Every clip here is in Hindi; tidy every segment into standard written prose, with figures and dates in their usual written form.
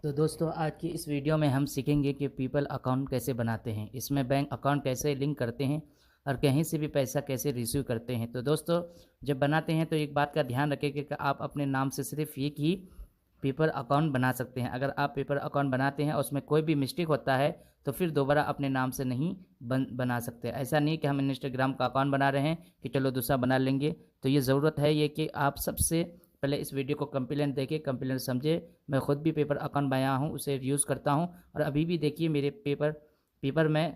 तो दोस्तों आज की इस वीडियो में हम सीखेंगे कि पीपल अकाउंट कैसे बनाते हैं, इसमें बैंक अकाउंट कैसे लिंक करते हैं और कहीं से भी पैसा कैसे रिसीव करते हैं। तो दोस्तों जब बनाते हैं तो एक बात का ध्यान रखें कि आप अपने नाम से सिर्फ एक ही पेपर अकाउंट बना सकते हैं। अगर आप पेपर अकाउंट बनाते हैं और उसमें कोई भी मिस्टेक होता है तो फिर दोबारा अपने नाम से नहीं बना सकते। ऐसा नहीं कि हम इंस्टाग्राम का अकाउंट बना रहे हैं कि चलो दूसरा बना लेंगे। तो ये ज़रूरत है ये कि आप सबसे पहले इस वीडियो को कंप्लेंट देखें, कंप्लेंट समझे। मैं खुद भी पेपर अकाउंट बनाया हूँ, उसे यूज़ करता हूँ और अभी भी देखिए मेरे पेपर में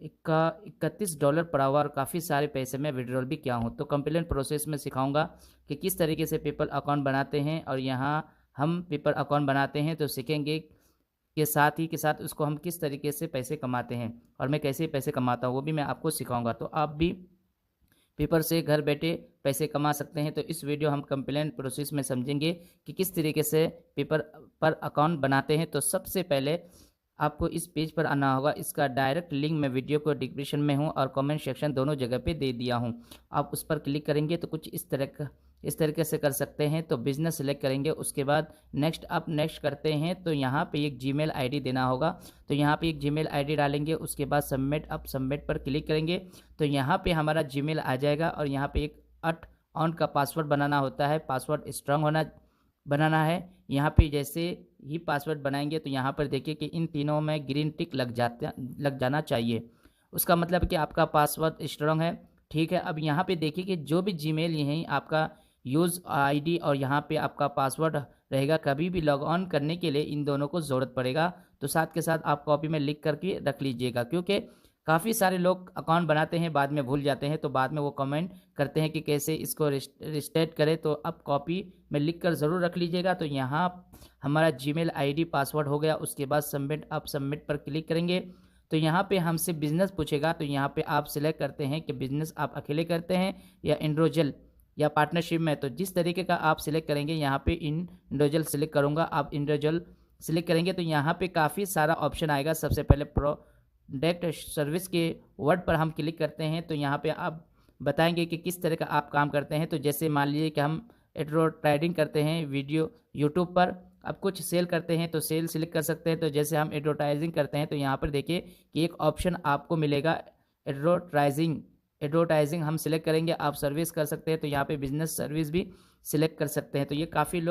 $31 पड़ा हुआ और काफ़ी सारे पैसे मैं विड्रॉल भी किया हूँ। तो कंप्लेंट प्रोसेस में सिखाऊंगा कि किस तरीके से पेपर अकाउंट बनाते हैं और यहाँ हम पेपर अकाउंट बनाते हैं तो सीखेंगे के साथ ही के साथ उसको हम किस तरीके से पैसे कमाते हैं और मैं कैसे पैसे कमाता हूँ वो भी मैं आपको सिखाऊंगा। तो आप भी पेपर से घर बैठे पैसे कमा सकते हैं। तो इस वीडियो हम कंप्लेंट प्रोसेस में समझेंगे कि किस तरीके से पेपर पर अकाउंट बनाते हैं। तो सबसे पहले आपको इस पेज पर आना होगा। इसका डायरेक्ट लिंक मैं वीडियो को डिस्क्रिप्शन में हूँ और कमेंट सेक्शन दोनों जगह पे दे दिया हूँ। आप उस पर क्लिक करेंगे तो कुछ इस तरीके से कर सकते हैं। तो बिजनेस सेलेक्ट करेंगे, उसके बाद नेक्स्ट करते हैं। तो यहाँ पे एक जीमेल आईडी देना होगा। तो यहाँ पे एक जीमेल आईडी डालेंगे, उसके बाद सबमिट पर क्लिक करेंगे तो यहाँ पे हमारा जीमेल आ जाएगा और यहाँ पे एक 8 अंक का पासवर्ड बनाना होता है। पासवर्ड स्ट्रांग बनाना है। यहाँ पे जैसे ही पासवर्ड बनाएंगे तो यहाँ पर देखिए कि इन तीनों में ग्रीन टिक लग जाना चाहिए। उसका मतलब कि आपका पासवर्ड स्ट्रांग है। ठीक है, अब यहाँ पे देखिए कि जो भी जीमेल यहीं आपका यूज़ आईडी और यहाँ पे आपका पासवर्ड रहेगा, कभी भी लॉग ऑन करने के लिए इन दोनों को ज़रूरत पड़ेगा। तो साथ के साथ आप कॉपी में लिख करके रख लीजिएगा, क्योंकि काफ़ी सारे लोग अकाउंट बनाते हैं बाद में भूल जाते हैं। तो बाद में वो कमेंट करते हैं कि कैसे इसको रिस्टेट करें। तो अब कॉपी में लिख कर ज़रूर रख लीजिएगा। तो यहाँ हमारा जीमेल आईडी पासवर्ड हो गया। उसके बाद सबमिट पर क्लिक करेंगे तो यहाँ पे हमसे बिज़नेस पूछेगा। तो यहाँ पे आप सिलेक्ट करते हैं कि बिज़नेस आप अकेले करते हैं या इंडिविजुअल या पार्टनरशिप में। तो जिस तरीके का आप सिलेक्ट करेंगे, यहाँ पे इंडिविजुअल सिलेक्ट करूँगा। आप इंडिविजुअल सिलेक्ट करेंगे तो यहाँ पे काफ़ी सारा ऑप्शन आएगा। सबसे पहले प्रोडक्ट सर्विस के वर्ड पर हम क्लिक करते हैं तो यहाँ पे आप बताएंगे कि किस तरह का आप काम करते हैं। तो जैसे मान लीजिए कि हम एडवर्टाइजिंग करते हैं वीडियो यूट्यूब पर। अब कुछ सेल करते हैं तो सेल सिलेक्ट कर सकते हैं। तो जैसे हम एडवर्टाइजिंग करते हैं तो यहाँ पर देखिए कि एक ऑप्शन आपको मिलेगा एडवर्टाइजिंग। एडवर्टाइजिंग हम सिलेक्ट करेंगे। आप सर्विस कर सकते हैं तो यहाँ पे बिजनेस सर्विस भी सिलेक्ट कर सकते हैं। तो ये काफ़ी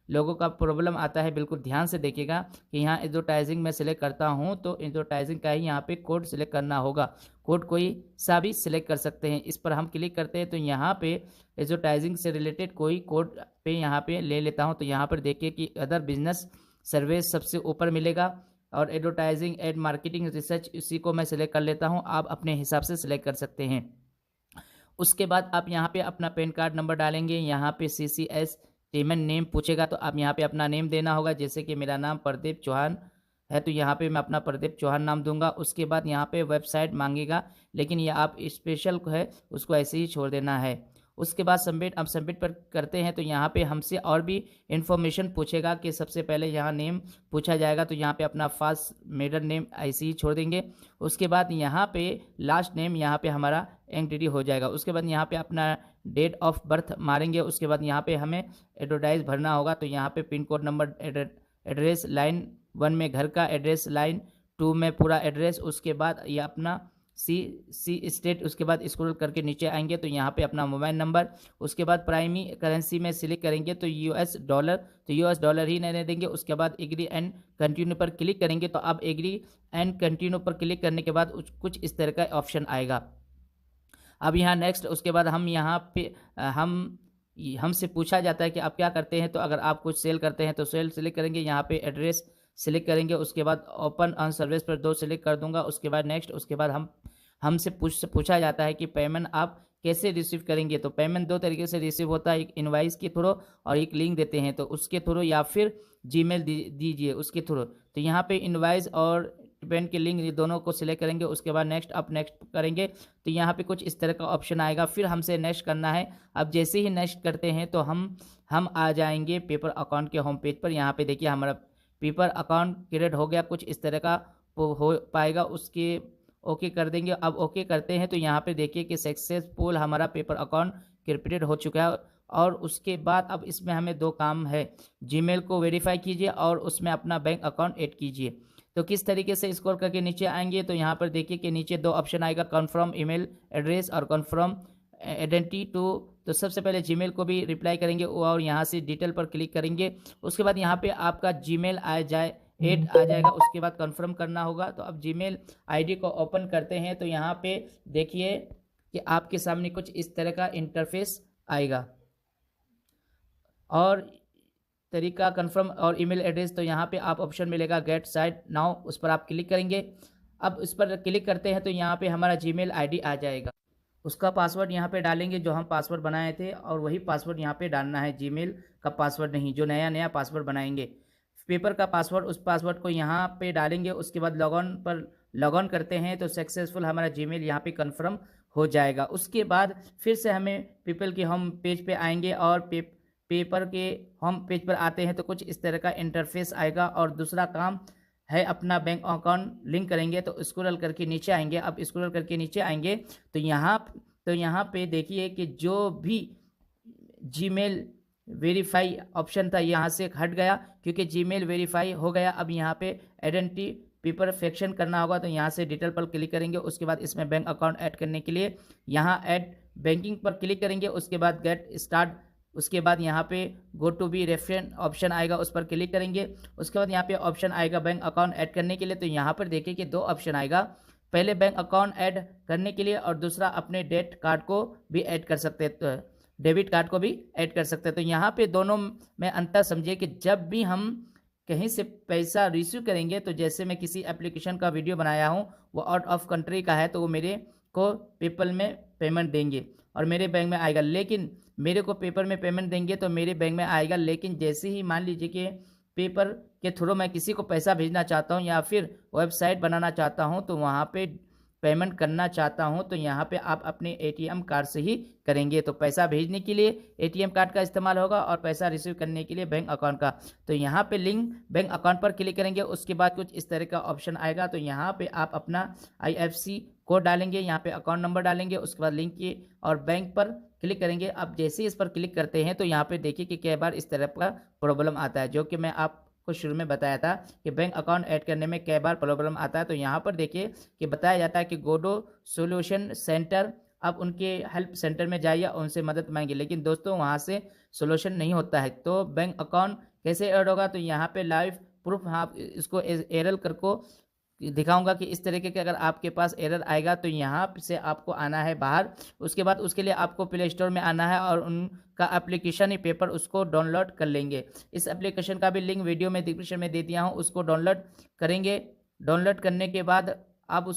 लोगों का प्रॉब्लम आता है, बिल्कुल ध्यान से देखिएगा कि यहाँ एडवर्टाइजिंग में सिलेक्ट करता हूँ तो एडवर्टाइजिंग का ही यहाँ पे कोड सिलेक्ट करना होगा। कोड कोई सा भी सिलेक्ट कर सकते हैं। इस पर हम क्लिक करते हैं तो यहाँ पे एडवर्टाइजिंग से रिलेटेड कोई कोड पे यहाँ पे ले लेता हूँ। तो यहाँ पर देखिए कि अदर बिजनेस सर्विस सबसे ऊपर मिलेगा और एडवर्टाइजिंग एड मार्केटिंग रिसर्च इसी को मैं सिलेक्ट कर लेता हूँ। आप अपने हिसाब से सिलेक्ट कर सकते हैं। उसके बाद आप यहाँ पे अपना पैन कार्ड नंबर डालेंगे। यहाँ पे CCS पेमेंट नेम पूछेगा तो आप यहाँ पे अपना नेम देना होगा। जैसे कि मेरा नाम प्रदीप चौहान है तो यहाँ पे मैं अपना प्रदीप चौहान नाम दूंगा। उसके बाद यहाँ पे वेबसाइट मांगेगा, लेकिन ये आप स्पेशल है उसको ऐसे ही छोड़ देना है। उसके बाद सबमिट पर करते हैं तो यहाँ पे हमसे और भी इन्फॉर्मेशन पूछेगा कि सबसे पहले यहाँ नेम पूछा जाएगा। तो यहाँ पे अपना फर्स्ट मिडिल नेम ऐसे ही छोड़ देंगे। उसके बाद यहाँ पे लास्ट नेम यहाँ पे हमारा एंटिटी हो जाएगा। उसके बाद यहाँ पे अपना डेट ऑफ बर्थ मारेंगे। उसके बाद यहाँ पे हमें एड्रेस भरना होगा। तो यहाँ पे pin code number, address line 1 में घर का एड्रेस, लाइन 2 में पूरा एड्रेस। उसके बाद ये अपना सी स्टेट। उसके बाद स्क्रॉल करके नीचे आएंगे तो यहाँ पे अपना मोबाइल नंबर। उसके बाद प्राइमरी करेंसी में सिलेक्ट करेंगे तो US डॉलर, तो US डॉलर ही नहीं देंगे। उसके बाद एग्री एंड कंटिन्यू पर क्लिक करेंगे तो अब एग्री एंड कंटिन्यू पर क्लिक करने के बाद कुछ इस तरह का ऑप्शन आएगा। अब यहाँ नेक्स्ट, उसके बाद हम यहाँ पे हमसे पूछा जाता है कि आप क्या करते हैं। तो अगर आप कुछ सेल करते हैं तो सेल सिलेक्ट करेंगे। यहाँ पे एड्रेस सिलेक्ट करेंगे। उसके बाद ओपन ऑन सर्विस पर 2 सिलेक्ट कर दूंगा। उसके बाद नेक्स्ट, उसके बाद हमसे पूछा जाता है कि पेमेंट आप कैसे रिसीव करेंगे। तो पेमेंट 2 तरीके से रिसीव होता है, एक इनवाइस के थ्रू और एक लिंक देते हैं तो उसके थ्रू, या फिर जीमेल दीजिए उसके थ्रू। तो यहाँ पे इनवाइस और पेमेंट के लिंक, ये दोनों को सिलेक्ट करेंगे। उसके बाद नेक्स्ट करेंगे तो यहाँ पे कुछ इस तरह का ऑप्शन आएगा। फिर हमसे नेक्स्ट करना है। अब जैसे ही नेक्स्ट करते हैं तो हम आ जाएंगे पेपर अकाउंट के होम पेज पर। यहाँ पे देखिए हमारा पेपर अकाउंट क्रिएट हो गया, कुछ इस तरह का हो पाएगा। उसके ओके कर देंगे। अब ओके करते हैं तो यहाँ पे देखिए कि सक्सेसफुल हमारा पेपर अकाउंट क्रिएट हो चुका है। और उसके बाद अब इसमें हमें 2 काम है, जीमेल को वेरीफाई कीजिए और उसमें अपना बैंक अकाउंट ऐड कीजिए। तो किस तरीके से स्क्रॉल करके नीचे आएंगे तो यहाँ पर देखिए कि नीचे 2 ऑप्शन आएगा, कन्फर्म ईमेल एड्रेस और कन्फर्म आइडेंटिटी टू। तो सबसे पहले जीमेल को भी रिप्लाई करेंगे और यहाँ से डिटेल पर क्लिक करेंगे। उसके बाद यहाँ पे आपका जीमेल ऐड आ जाएगा, उसके बाद कंफर्म करना होगा। तो अब जीमेल आईडी को ओपन करते हैं तो यहाँ पे देखिए कि आपके सामने कुछ इस तरह का इंटरफेस आएगा और तरीका कंफर्म और ईमेल एड्रेस। तो यहाँ पे आप ऑप्शन मिलेगा गेट साइट नाउ, उस पर आप क्लिक करेंगे। अब उस पर क्लिक करते हैं तो यहाँ पे हमारा जीमेल आईडी आ जाएगा, उसका पासवर्ड यहाँ पे डालेंगे जो हम पासवर्ड बनाए थे और वही पासवर्ड यहाँ पे डालना है, जीमेल का पासवर्ड नहीं, जो नया पासवर्ड बनाएंगे। पेपर का पासवर्ड, उस पासवर्ड को यहाँ पे डालेंगे। उसके बाद लॉग ऑन करते हैं तो सक्सेसफुल हमारा जीमेल यहाँ पे कंफर्म हो जाएगा। उसके बाद फिर से हमें पेपर के होम पेज पे आएंगे और पेपर के होम पेज पर आते हैं तो कुछ इस तरह का इंटरफेस आएगा। और दूसरा काम है अपना बैंक अकाउंट लिंक करेंगे। तो स्क्रॉल करके नीचे आएंगे। अब स्क्रॉल करके नीचे आएंगे तो यहाँ पे देखिए कि जो भी जीमेल वेरीफाई ऑप्शन था यहाँ से हट गया, क्योंकि जीमेल वेरीफाई हो गया। अब यहाँ पे आइडेंटिटी पेपरफेक्शन करना होगा तो यहाँ से डिटेल पर क्लिक करेंगे। उसके बाद इसमें बैंक अकाउंट ऐड करने के लिए यहाँ ऐड बैंकिंग पर क्लिक करेंगे। उसके बाद गेट स्टार्ट, उसके बाद यहाँ पे go to B reference option आएगा, उस पर क्लिक करेंगे। उसके बाद यहाँ पे ऑप्शन आएगा बैंक अकाउंट ऐड करने के लिए। तो यहाँ पर देखिए कि 2 ऑप्शन आएगा, पहले बैंक अकाउंट ऐड करने के लिए और दूसरा अपने डेबिट कार्ड को भी ऐड कर सकते हैं, तो डेबिट कार्ड को भी ऐड कर सकते हैं। तो यहाँ पे दोनों में अंतर समझिए कि जब भी हम कहीं से पैसा रिसीव करेंगे तो जैसे मैं किसी एप्लीकेशन का वीडियो बनाया हूँ वो आउट ऑफ कंट्री का है तो वो मेरे को पेपल में पेमेंट देंगे और मेरे बैंक में आएगा। लेकिन मेरे को पेपर में पेमेंट देंगे तो मेरे बैंक में आएगा। लेकिन जैसे ही मान लीजिए कि पेपर के थ्रू मैं किसी को पैसा भेजना चाहता हूँ या फिर वेबसाइट बनाना चाहता हूँ तो वहाँ पे पेमेंट करना चाहता हूँ तो यहाँ पे आप अपने एटीएम कार्ड से ही करेंगे। तो पैसा भेजने के लिए एटीएम कार्ड का इस्तेमाल होगा और पैसा रिसीव करने के लिए बैंक अकाउंट का। तो यहाँ पे लिंक बैंक अकाउंट पर क्लिक करेंगे। उसके बाद कुछ इस तरह का ऑप्शन आएगा तो यहाँ पे आप अपना IFSC कोड डालेंगे, यहाँ पे अकाउंट नंबर डालेंगे, उसके बाद लिंक की और बैंक पर क्लिक करेंगे। अब जैसे ही इस पर क्लिक करते हैं तो यहाँ पे देखिए कि कई बार इस तरह का प्रॉब्लम आता है, जो कि मैं आपको शुरू में बताया था कि बैंक अकाउंट ऐड करने में कई बार प्रॉब्लम आता है। तो यहाँ पर देखिए कि बताया जाता है कि गोडो सोल्यूशन सेंटर, आप उनके हेल्प सेंटर में जाइए और उनसे मदद मांगिए। लेकिन दोस्तों वहाँ से सोल्यूशन नहीं होता है। तो बैंक अकाउंट कैसे ऐड होगा तो यहाँ पे लाइव प्रूफ आप इसको एरर करको दिखाऊंगा कि इस तरीके के अगर आपके पास एरर आएगा तो यहाँ से आपको आना है बाहर। उसके बाद उसके लिए आपको प्ले स्टोर में आना है और उनका एप्लीकेशन ही पेपर उसको डाउनलोड कर लेंगे। इस एप्लीकेशन का भी लिंक वीडियो में डिस्क्रिप्शन में दे दिया हूँ, उसको डाउनलोड करेंगे। डाउनलोड करने के बाद आप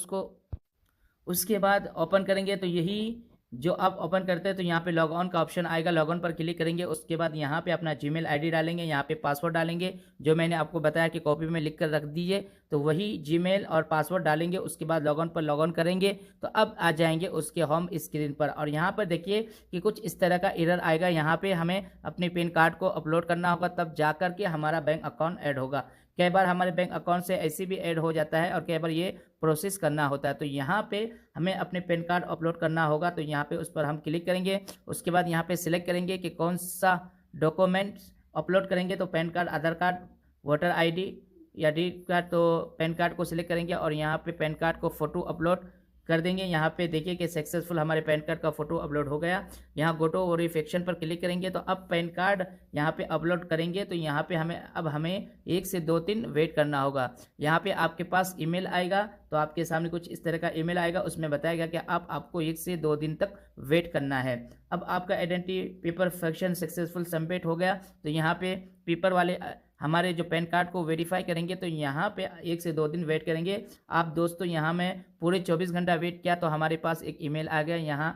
उसके बाद ओपन करेंगे तो यही जो आप ओपन करते हैं तो यहाँ पे लॉग ऑन का ऑप्शन आएगा, लॉग ऑन पर क्लिक करेंगे। उसके बाद यहाँ पे अपना जीमेल आईडी डालेंगे, यहाँ पे पासवर्ड डालेंगे जो मैंने आपको बताया कि कॉपी में लिख कर रख दीजिए। तो वही जीमेल और पासवर्ड डालेंगे। उसके बाद लॉग ऑन पर लॉग ऑन करेंगे तो अब आ जाएंगे उसके होम स्क्रीन पर और यहाँ पर देखिए कि कुछ इस तरह का एरर आएगा। यहाँ पे हमें अपने पैन कार्ड को अपलोड करना होगा, तब जा कर के हमारा बैंक अकाउंट ऐड होगा। कई बार हमारे बैंक अकाउंट से ऐसे भी ऐड हो जाता है और कई बार ये प्रोसेस करना होता है। तो यहाँ पे हमें अपने पैन कार्ड अपलोड करना होगा तो यहाँ पे उस पर हम क्लिक करेंगे। उसके बाद यहाँ पे सिलेक्ट करेंगे कि कौन सा डॉक्यूमेंट्स अपलोड करेंगे। तो पैन कार्ड, आधार कार्ड, वोटर ID या डेबिट कार्ड। तो पैन कार्ड को सिलेक्ट करेंगे और यहाँ पे पैन कार्ड को फ़ोटो अपलोड कर देंगे। यहाँ पे देखिए कि सक्सेसफुल हमारे पैन कार्ड का फ़ोटो अपलोड हो गया। यहाँ गोटो वेरिफिकेशन पर क्लिक करेंगे तो अब पैन कार्ड यहाँ पे अपलोड करेंगे तो यहाँ पे हमें 1 से 2 दिन वेट करना होगा। यहाँ पे आपके पास ईमेल आएगा तो आपके सामने कुछ इस तरह का ईमेल आएगा, उसमें बताया गया कि आपको 1 से 2 दिन तक वेट करना है। अब आपका आइडेंटिटी पेपरफेक्शन सक्सेसफुल सबमिट हो गया। तो यहाँ पे पेपर वाले हमारे जो पैन कार्ड को वेरीफाई करेंगे तो यहाँ पे 1 से 2 दिन वेट करेंगे। आप दोस्तों यहाँ में पूरे 24 घंटा वेट किया तो हमारे पास एक ईमेल आ गया। यहाँ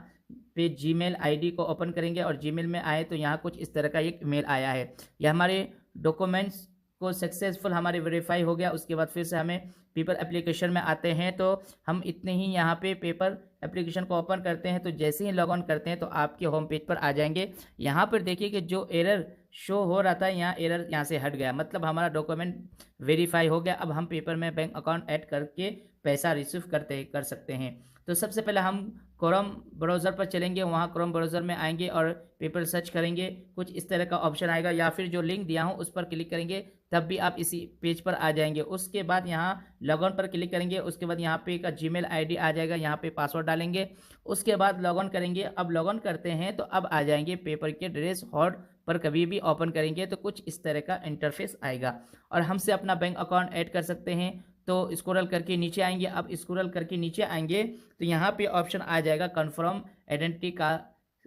पे जीमेल आईडी को ओपन करेंगे और जीमेल में आए तो यहाँ कुछ इस तरह का एक ईमेल आया है, यह हमारे डॉक्यूमेंट्स को सक्सेसफुल हमारे वेरीफाई हो गया। उसके बाद फिर से हमें पेपर एप्लीकेशन में आते हैं तो हम इतने ही यहाँ पे पेपर एप्लीकेशन को ओपन करते हैं तो जैसे ही लॉग ऑन करते हैं तो आपके होम पेज पर आ जाएंगे। यहाँ पर देखिए कि जो एरर शो हो रहा था, यहाँ एरर यहाँ से हट गया, मतलब हमारा डॉक्यूमेंट वेरीफाई हो गया। अब हम पेपर में बैंक अकाउंट ऐड करके पैसा रिसीव कर सकते हैं। तो सबसे पहले हम क्रोम ब्राउज़र पर चलेंगे, वहाँ क्रोम ब्राउज़र में आएंगे और पेपर सर्च करेंगे, कुछ इस तरह का ऑप्शन आएगा, या फिर जो लिंक दिया हूँ उस पर क्लिक करेंगे, तब भी आप इसी पेज पर आ जाएंगे। उसके बाद यहाँ लॉग ऑन पर क्लिक करेंगे, उसके बाद यहाँ पे का जीमेल आईडी आ जाएगा, यहाँ पे पासवर्ड डालेंगे, उसके बाद लॉग ऑन करेंगे। अब लॉग ऑन करते हैं तो अब आ जाएंगे पेपर के ड्रेस हॉट पर, कभी भी ओपन करेंगे तो कुछ इस तरह का इंटरफेस आएगा और हमसे अपना बैंक अकाउंट ऐड कर सकते हैं। तो स्क्रॉल करके नीचे आएंगे, अब स्क्रॉल करके नीचे आएंगे तो यहाँ पे ऑप्शन आ जाएगा कन्फर्म आइडेंटिटी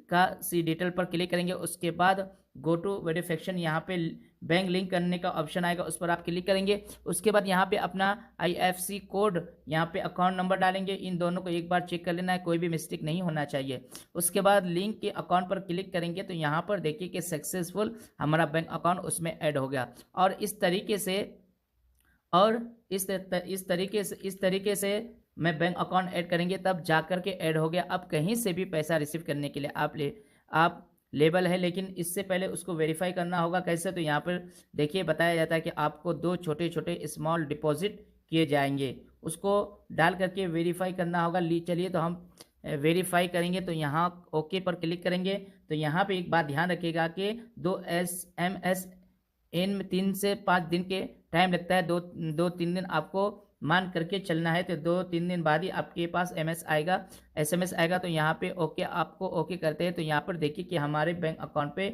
का सी डिटेल पर क्लिक करेंगे। उसके बाद गो टू वेरिफिकेशन, यहाँ पे बैंक लिंक करने का ऑप्शन आएगा, उस पर आप क्लिक करेंगे। उसके बाद यहाँ पे अपना IFSC कोड, यहाँ पे अकाउंट नंबर डालेंगे, इन दोनों को एक बार चेक कर लेना है, कोई भी मिस्टेक नहीं होना चाहिए। उसके बाद लिंक के अकाउंट पर क्लिक करेंगे तो यहाँ पर देखिए कि सक्सेसफुल हमारा बैंक अकाउंट उसमें ऐड हो गया। और इस तरीके से मैं बैंक अकाउंट ऐड करेंगे तब जा कर के ऐड हो गया। अब कहीं से भी पैसा रिसीव करने के लिए आप लेबल है, लेकिन इससे पहले उसको वेरीफाई करना होगा। कैसे? तो यहाँ पर देखिए बताया जाता है कि आपको 2 छोटे छोटे स्मॉल डिपॉजिट किए जाएंगे, उसको डाल करके वेरीफाई करना होगा। चलिए तो हम वेरीफाई करेंगे, तो यहाँ ओके पर क्लिक करेंगे। तो यहाँ पे एक बात ध्यान रखिएगा कि 2 SMS इन 3 से 5 दिन के टाइम लगता है, 2-3 दिन आपको मान करके चलना है। तो 2-3 दिन बाद ही आपके पास SMS आएगा। तो यहाँ पे ओके, आपको ओके करते हैं तो यहाँ पर देखिए कि हमारे बैंक अकाउंट पे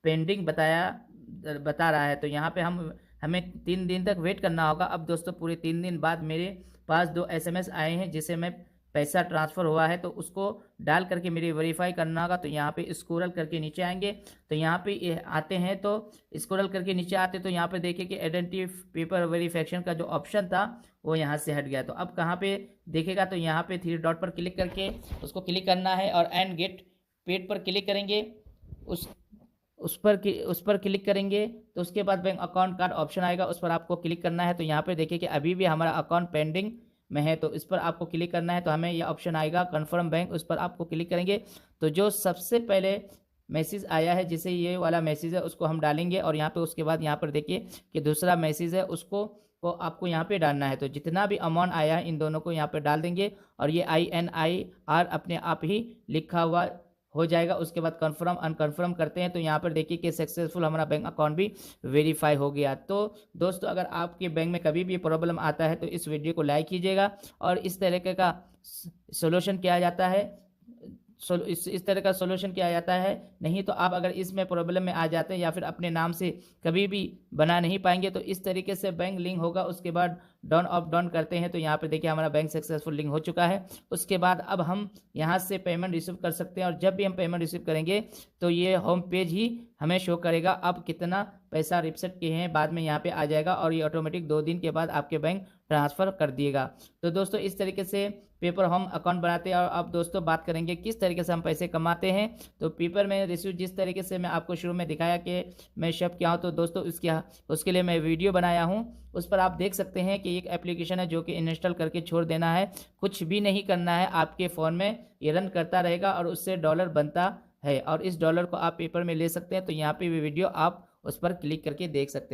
पेंडिंग बता रहा है। तो यहाँ पे हमें 3 दिन तक वेट करना होगा। अब दोस्तों पूरे 3 दिन बाद मेरे पास 2 SMS आए हैं जिसे मैं पैसा ट्रांसफ़र हुआ है, तो उसको डाल करके मेरी वेरीफाई करना होगा। तो यहाँ पे स्क्रॉल करके नीचे आएंगे, तो यहाँ पे आते हैं, तो स्क्रॉल करके नीचे आते तो यहाँ पे देखिए कि आइडेंटिटी पेपर वेरिफिकेशन का जो ऑप्शन था वो यहाँ से हट गया। तो अब कहाँ पे देखेगा, तो यहाँ पे 3 डॉट पर क्लिक करके उसको क्लिक करना है और एंड गेट पेड पर क्लिक करेंगे। उस पर क्लिक करेंगे तो उसके बाद बैंक अकाउंट कार्ड ऑप्शन आएगा, उस पर आपको क्लिक करना है। तो यहाँ पे देखिए कि अभी भी हमारा अकाउंट पेंडिंग में है, तो इस पर आपको क्लिक करना है। तो हमें यह ऑप्शन आएगा कन्फर्म बैंक, उस पर आपको क्लिक करेंगे। तो जो सबसे पहले मैसेज आया है, जिसे ये वाला मैसेज है, उसको हम डालेंगे। और यहाँ पे उसके बाद यहाँ पर देखिए कि दूसरा मैसेज है, उसको आपको यहाँ पे डालना है। तो जितना भी अमाउंट आया है इन दोनों को यहाँ पे डाल देंगे और ये INIR अपने आप ही लिखा हुआ हो जाएगा। उसके बाद कन्फर्म अनकन्फर्म करते हैं, तो यहाँ पर देखिए कि सक्सेसफुल हमारा बैंक अकाउंट भी वेरीफाई हो गया। तो दोस्तों अगर आपके बैंक में कभी भी प्रॉब्लम आता है तो इस वीडियो को लाइक कीजिएगा, और इस तरीके का सोल्यूशन किया जाता है, इस तरह का सोल्यूशन किया जाता है। नहीं तो आप अगर इसमें प्रॉब्लम में आ जाते हैं या फिर अपने नाम से कभी भी बना नहीं पाएंगे, तो इस तरीके से बैंक लिंक होगा। उसके बाद डाउन करते हैं, तो यहाँ पे देखिए हमारा बैंक सक्सेसफुल लिंक हो चुका है। उसके बाद अब हम यहाँ से पेमेंट रिसीव कर सकते हैं, और जब भी हम पेमेंट रिसीव करेंगे तो ये होम पेज ही हमें शो करेगा अब कितना पैसा रिसीव किए हैं, बाद में यहाँ पे आ जाएगा और ये ऑटोमेटिक 2 दिन के बाद आपके बैंक ट्रांसफ़र कर दिएगा। तो दोस्तों इस तरीके से पेपर होम अकाउंट बनाते हैं। और अब दोस्तों बात करेंगे किस तरीके से हम पैसे कमाते हैं। तो पेपर में रिसीव जिस तरीके से मैं आपको शुरू में दिखाया कि मैं शेफ क्या हूँ, तो दोस्तों उसके लिए मैं वीडियो बनाया हूँ, उस पर आप देख सकते हैं कि एक एप्लीकेशन है जो कि इंस्टॉल करके छोड़ देना है, कुछ भी नहीं करना है, आपके फ़ोन में ये रन करता रहेगा और उससे डॉलर बनता है, और इस डॉलर को आप पेपर में ले सकते हैं। तो यहाँ पे भी वीडियो आप उस पर क्लिक करके देख सकते हैं।